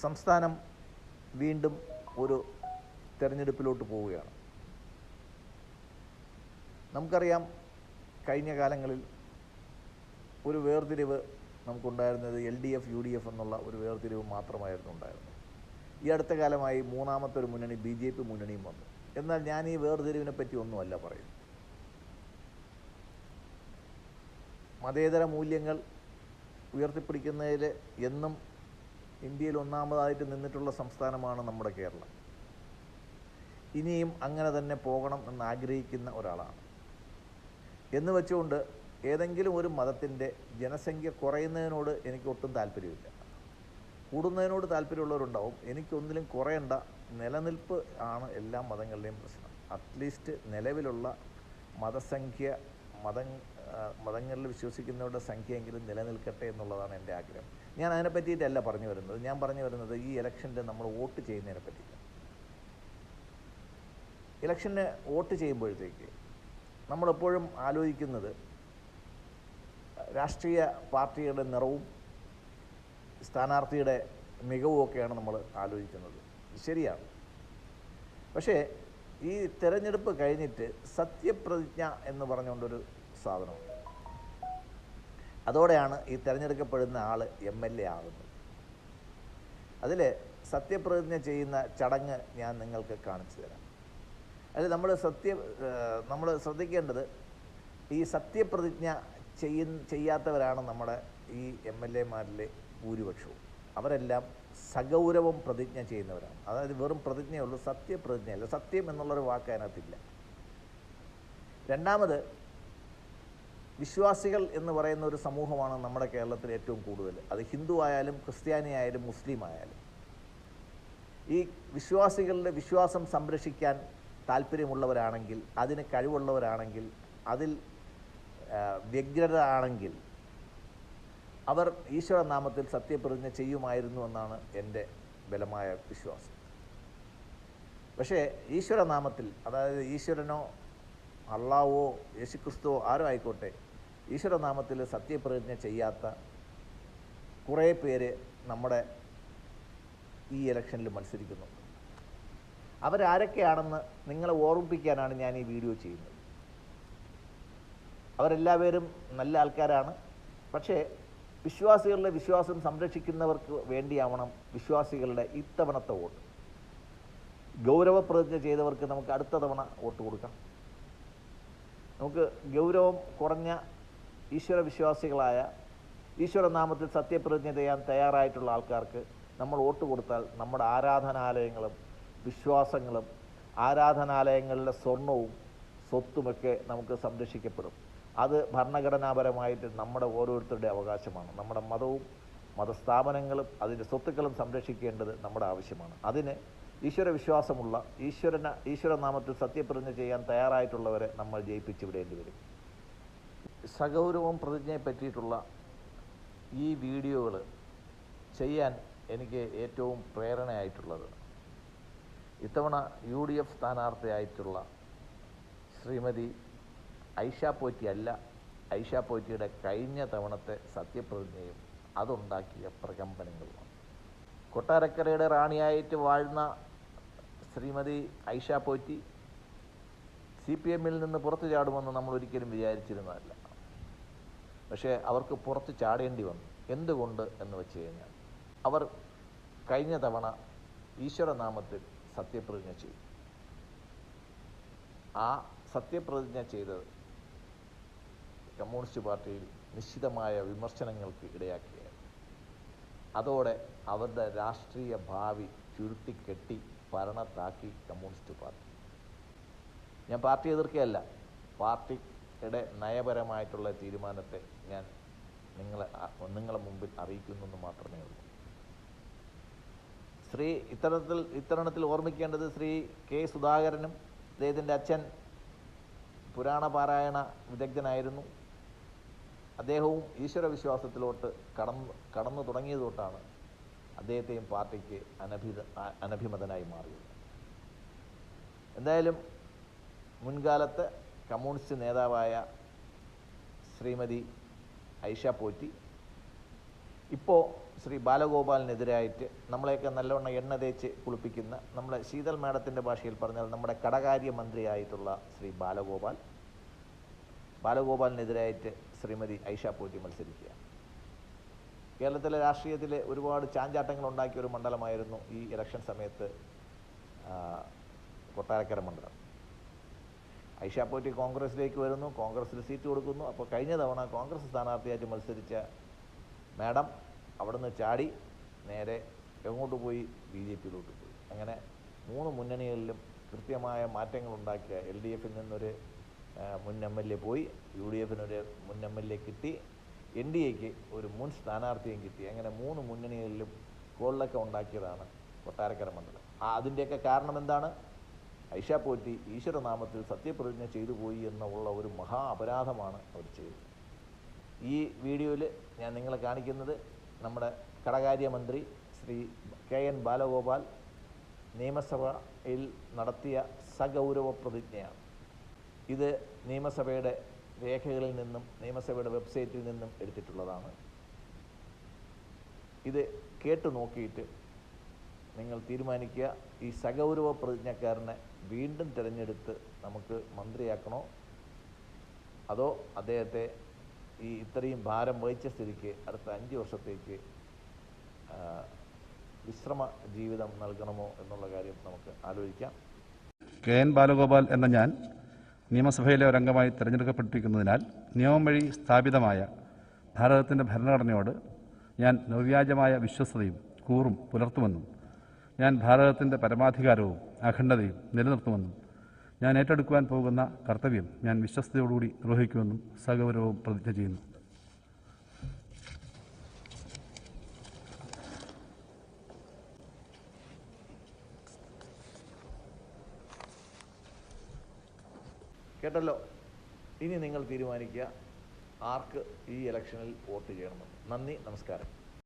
സംസ്ഥാനം വീണ്ടും ഒരു തെരഞ്ഞെടുപ്പിലോട്ട് പോവുകയാണ്. നമുക്കറിയാം, കഴിഞ്ഞ കാലങ്ങളിൽ ഒരു വേർതിരിവ് നമുക്കുണ്ടായിരുന്നത് LDF UDF എന്നുള്ള ഒരു വേർതിരിവ് മാത്രമായിരുന്നു ഉണ്ടായിരുന്നത്. ഈ അടുത്ത കാലമായി മൂന്നാമത്തെ ഒരു മുന്നണി BJP മുന്നണിയും വന്നു. എന്നാൽ ഞാൻ ഈ വേർതിരിവിനെ പറ്റി ഒന്നുമല്ല പറയുന്നത്. മതേതര മൂല്യങ്ങൾ ഉയർത്തിപ്പിടിക്കുന്നതിൽ എന്നും ഇന്ത്യയിൽ ഒന്നാമതായിട്ട് നിന്നിട്ടുള്ള സംസ്ഥാനമാണ് നമ്മുടെ കേരളം. ഇനിയും അങ്ങനെ തന്നെ പോകണം എന്ന് ആഗ്രഹിക്കുന്ന ഒരാളാണ്. എന്ന് വെച്ചുകൊണ്ട് ഏതെങ്കിലും ഒരു മതത്തിൻ്റെ ജനസംഖ്യ കുറയുന്നതിനോട് എനിക്ക് ഒട്ടും താല്പര്യമില്ല. കൂടുന്നതിനോട് താല്പര്യമുള്ളവരുണ്ടാവും. എനിക്കൊന്നിലും കുറയണ്ട, നിലനിൽപ്പ് ആണ് എല്ലാ മതങ്ങളുടെയും പ്രശ്നം. അറ്റ്ലീസ്റ്റ് നിലവിലുള്ള മതങ്ങളിൽ വിശ്വസിക്കുന്നവരുടെ സംഖ്യയെങ്കിലും നിലനിൽക്കട്ടെ എന്നുള്ളതാണ് എൻ്റെ ആഗ്രഹം. ഞാൻ അതിനെ പറ്റിയിട്ടല്ല പറഞ്ഞു വരുന്നത്. ഞാൻ പറഞ്ഞു വരുന്നത് ഈ ഇലക്ഷൻ്റെ നമ്മൾ വോട്ട് ചെയ്യുന്നതിനെ പറ്റിയില്ല. ഇലക്ഷന് വോട്ട് ചെയ്യുമ്പോഴത്തേക്ക് നമ്മളെപ്പോഴും ആലോചിക്കുന്നത് രാഷ്ട്രീയ പാർട്ടിയുടെ നിറവും സ്ഥാനാർത്ഥിയുടെ മികവുമൊക്കെയാണ് നമ്മൾ ആലോചിക്കുന്നത്. ശരിയാണ്. പക്ഷേ ഈ തെരഞ്ഞെടുപ്പ് കഴിഞ്ഞിട്ട് സത്യപ്രതിജ്ഞ എന്ന് പറഞ്ഞുകൊണ്ടൊരു സാധനമുണ്ട്. അതോടെയാണ് ഈ തിരഞ്ഞെടുക്കപ്പെടുന്ന ആൾ MLA ആകുന്നത്. അതിൽ സത്യപ്രതിജ്ഞ ചെയ്യുന്ന ചടങ്ങ് ഞാൻ നിങ്ങൾക്ക് കാണിച്ചു തരാം. അതിൽ നമ്മൾ ശ്രദ്ധിക്കേണ്ടത്, ഈ സത്യപ്രതിജ്ഞ ചെയ്യാത്തവരാണ് നമ്മുടെ ഈ MLA-മാരിലെ ഭൂരിപക്ഷവും. അവരെല്ലാം സഗൗരവം പ്രതിജ്ഞ ചെയ്യുന്നവരാണ്. അതായത് വെറും പ്രതിജ്ഞയുള്ളൂ, സത്യപ്രതിജ്ഞയല്ല. സത്യം എന്നുള്ളൊരു വാക്ക് അതിനകത്തില്ല. രണ്ടാമത്, വിശ്വാസികൾ എന്ന് പറയുന്ന ഒരു സമൂഹമാണ് നമ്മുടെ കേരളത്തിൽ ഏറ്റവും കൂടുതൽ. അത് ഹിന്ദു ആയാലും ക്രിസ്ത്യാനി ആയാലും മുസ്ലിം ആയാലും. ഈ വിശ്വാസികളുടെ വിശ്വാസം സംരക്ഷിക്കാൻ താല്പര്യമുള്ളവരാണെങ്കിൽ, അതിന് കഴിവുള്ളവരാണെങ്കിൽ, അതിൽ വ്യഗ്രരാണെങ്കിൽ അവർ ഈശ്വരനാമത്തിൽ സത്യപ്രതിജ്ഞ ചെയ്യുമായിരുന്നു എന്നാണ് എൻ്റെ ബലമായ വിശ്വാസം. പക്ഷേ ഈശ്വരനാമത്തിൽ, അതായത് ഈശ്വരനോ അള്ളാഹുവോ യേശുക്രിസ്തുവോ ആരോ ആയിക്കോട്ടെ, ഈശ്വരനാമത്തിൽ സത്യപ്രതിജ്ഞ ചെയ്യാത്ത കുറേ പേര് നമ്മുടെ ഈ ഇലക്ഷനിൽ മത്സരിക്കുന്നുണ്ട്. അവരാരൊക്കെയാണെന്ന് നിങ്ങളെ ഓർമ്മിപ്പിക്കാനാണ് ഞാൻ ഈ വീഡിയോ ചെയ്യുന്നത്. അവരെല്ലാവരും നല്ല ആൾക്കാരാണ്. പക്ഷേ വിശ്വാസികളുടെ വിശ്വാസം സംരക്ഷിക്കുന്നവർക്ക് വേണ്ടിയാവണം വിശ്വാസികളുടെ ഇത്തവണത്തെ വോട്ട്. ഗൗരവപ്രതിജ്ഞ ചെയ്തവർക്ക് നമുക്ക് അടുത്ത തവണ വോട്ട് കൊടുക്കാം. നമുക്ക് ഗൗരവം കുറഞ്ഞ ഈശ്വരവിശ്വാസികളായ, ഈശ്വരനാമത്തിൽ സത്യപ്രതിജ്ഞ ചെയ്യാൻ തയ്യാറായിട്ടുള്ള ആൾക്കാർക്ക് നമ്മൾ വോട്ട് കൊടുത്താൽ നമ്മുടെ ആരാധനാലയങ്ങളും വിശ്വാസങ്ങളും ആരാധനാലയങ്ങളിലെ സ്വർണവും സ്വത്തുമൊക്കെ നമുക്ക് സംരക്ഷിക്കപ്പെടും. അത് ഭരണഘടനാപരമായിട്ട് നമ്മുടെ ഓരോരുത്തരുടെ അവകാശമാണ്. നമ്മുടെ മതവും മതസ്ഥാപനങ്ങളും അതിൻ്റെ സ്വത്തുക്കളും സംരക്ഷിക്കേണ്ടത് നമ്മുടെ ആവശ്യമാണ്. അതിന് ഈശ്വരവിശ്വാസമുള്ള, ഈശ്വരനാമത്തിൽ സത്യപ്രതിജ്ഞ ചെയ്യാൻ തയ്യാറായിട്ടുള്ളവരെ നമ്മൾ ജയിപ്പിച്ച് വിടേണ്ടി വരും. സഗൗരവം പ്രതിജ്ഞയെ പറ്റിയിട്ടുള്ള ഈ വീഡിയോകൾ ചെയ്യാൻ എനിക്ക് ഏറ്റവും പ്രേരണയായിട്ടുള്ളത് ഇത്തവണ UDF സ്ഥാനാർത്ഥിയായിട്ടുള്ള ശ്രീമതി ഐഷ പോറ്റി അല്ല, ഐഷ പോറ്റിയുടെ കഴിഞ്ഞ തവണത്തെ സത്യപ്രതിജ്ഞയും അതുണ്ടാക്കിയ പ്രകമ്പനങ്ങളുമാണ്. കൊട്ടാരക്കരയുടെ റാണിയായിട്ട് വാഴുന്ന ശ്രീമതി ഐഷ പോറ്റി CPM-ൽ നിന്ന് പുറത്തു ചാടുമെന്ന് നമ്മൾ ഒരിക്കലും വിചാരിച്ചിരുന്നതല്ല. പക്ഷേ അവർക്ക് പുറത്ത് ചാടേണ്ടി വന്നു. എന്തുകൊണ്ട് എന്ന് വെച്ച് കഴിഞ്ഞാൽ, അവർ കഴിഞ്ഞ തവണ ഈശ്വരനാമത്തിൽ സത്യപ്രതിജ്ഞ ചെയ്തു. ആ സത്യപ്രതിജ്ഞ ചെയ്തത് കമ്മ്യൂണിസ്റ്റ് പാർട്ടിയിൽ നിശ്ചിതമായ വിമർശനങ്ങൾക്ക് ഇടയാക്കിയായിരുന്നു. അതോടെ അവരുടെ രാഷ്ട്രീയ ഭാവി ചുരുട്ടിക്കെട്ടി ഭരണത്താക്കി കമ്മ്യൂണിസ്റ്റ് പാർട്ടി. ഞാൻ പാർട്ടി എതിർക്കുകയല്ല, പാർട്ടിയുടെ നയപരമായിട്ടുള്ള തീരുമാനത്തെ ഞാൻ നിങ്ങളെ മുമ്പിൽ അറിയിക്കുന്നെന്ന് മാത്രമേ ഉള്ളൂ. ഇത്തരണത്തിൽ ഓർമ്മിക്കേണ്ടത് ശ്രീ K. സുധാകരനും അദ്ദേഹത്തിൻ്റെ അച്ഛൻ പുരാണപാരായണ വിദഗ്ധനായിരുന്നു. അദ്ദേഹവും ഈശ്വരവിശ്വാസത്തിലോട്ട് കടന്നു തുടങ്ങിയത് തൊട്ടാണ് അദ്ദേഹത്തെയും പാർട്ടിക്ക് അനഭിമതനായി മാറിയത്. എന്തായാലും മുൻകാലത്ത് കമ്മ്യൂണിസ്റ്റ് നേതാവായ ശ്രീമതി ഐഷ പോറ്റി ഇപ്പോൾ ശ്രീ ബാലഗോപാലിനെതിരായിട്ട് നമ്മളെയൊക്കെ നല്ലവണ്ണം എണ്ണ തേച്ച് കുളിപ്പിക്കുന്ന നമ്മുടെ ശീതൽ മാഡത്തിൻ്റെ ഭാഷയിൽ പറഞ്ഞാൽ നമ്മുടെ കടകാര്യ മന്ത്രിയായിട്ടുള്ള ശ്രീ ബാലഗോപാലിനെതിരായിട്ട് ശ്രീമതി ഐഷ പോറ്റി മത്സരിക്കുക. കേരളത്തിലെ രാഷ്ട്രീയത്തിൽ ഒരുപാട് ചാഞ്ചാട്ടങ്ങൾ ഉണ്ടാക്കിയ ഒരു മണ്ഡലമായിരുന്നു ഈ ഇലക്ഷൻ സമയത്ത് കൊട്ടാരക്കര മണ്ഡലം. ഐഷ പോറ്റി കോൺഗ്രസിലേക്ക് വരുന്നു, കോൺഗ്രസിൽ സീറ്റ് കൊടുക്കുന്നു. അപ്പോൾ കഴിഞ്ഞ തവണ കോൺഗ്രസ് സ്ഥാനാർത്ഥിയായിട്ട് മത്സരിച്ച മാഡം അവിടുന്ന് ചാടി നേരെ എങ്ങോട്ട് പോയി? BJP-യിലോട്ട് പോയി. അങ്ങനെ 3 മുന്നണികളിലും കൃത്യമായ മാറ്റങ്ങളുണ്ടാക്കിയ LDF-ൽ നിന്നൊരു മുൻ MLA പോയി, UDF-നൊരു മുൻ MLA കിട്ടി, NDA-ക്ക് ഒരു മുൻ സ്ഥാനാർത്ഥിയും കിട്ടി. അങ്ങനെ 3 മുന്നണികളിലും കോളിലൊക്കെ ഉണ്ടാക്കിയതാണ് കൊട്ടാരക്കര മണ്ഡലം. അതിൻ്റെയൊക്കെ കാരണം എന്താണ്? ഐഷ പോറ്റി ഈശ്വരനാമത്തിൽ സത്യപ്രതിജ്ഞ ചെയ്തു പോയി എന്നുള്ള ഒരു മഹാ അപരാധമാണ് അവർ ചെയ്തത്. ഈ വീഡിയോയിൽ ഞാൻ നിങ്ങളെ കാണിക്കുന്നത് നമ്മുടെ കടകാര്യമന്ത്രി ശ്രീ KN ബാലഗോപാൽ നിയമസഭയിൽ നടത്തിയ സഗൗരവ പ്രതിജ്ഞയാണ്. ഇത് നിയമസഭയുടെ രേഖകളിൽ നിന്നും നിയമസഭയുടെ വെബ്സൈറ്റിൽ നിന്നും എടുത്തിട്ടുള്ളതാണ്. ഇത് കേട്ടു നോക്കിയിട്ട് നിങ്ങൾ തീരുമാനിക്കുക, ഈ സഗൗരവ പ്രതിജ്ഞക്കാരനെ വീണ്ടും തിരഞ്ഞെടുത്ത് നമുക്ക് മന്ത്രിയാക്കണോ, അതോ അദ്ദേഹത്തെ ഈ ഇത്രയും ഭാരം വഹിച്ച സ്ഥിതിക്ക് അടുത്ത 5 വർഷത്തേക്ക് വിശ്രമ ജീവിതം നൽകണമോ എന്നുള്ള കാര്യം നമുക്ക് ആലോചിക്കാം. KN ബാലഗോപാൽ എന്ന ഞാൻ നിയമസഭയിലെ ഒരംഗമായി തിരഞ്ഞെടുക്കപ്പെട്ടിരിക്കുന്നതിനാൽ നിയമം വഴി സ്ഥാപിതമായ ഭാരതത്തിൻ്റെ ഭരണഘടനയോട് ഞാൻ നിർവ്യാജമായ വിശ്വസ്തയും കൂറും പുലർത്തുമെന്നും ഞാൻ ഭാരതത്തിൻ്റെ പരമാധികാരവും അഖണ്ഡതയും നിലനിർത്തുമെന്നും ഞാൻ ഏറ്റെടുക്കുവാൻ പോകുന്ന കർത്തവ്യം ഞാൻ വിശ്വസ്തയോടുകൂടി നിർവഹിക്കുമെന്നും സഗൗരവവും പ്രതിജ്ഞ ചെയ്യുന്നു. കേട്ടല്ലോ. ഇനി നിങ്ങൾ തീരുമാനിക്കുക ആർക്ക് ഈ ഇലക്ഷനിൽ വോട്ട് ചെയ്യണമെന്ന്. നന്ദി, നമസ്കാരം.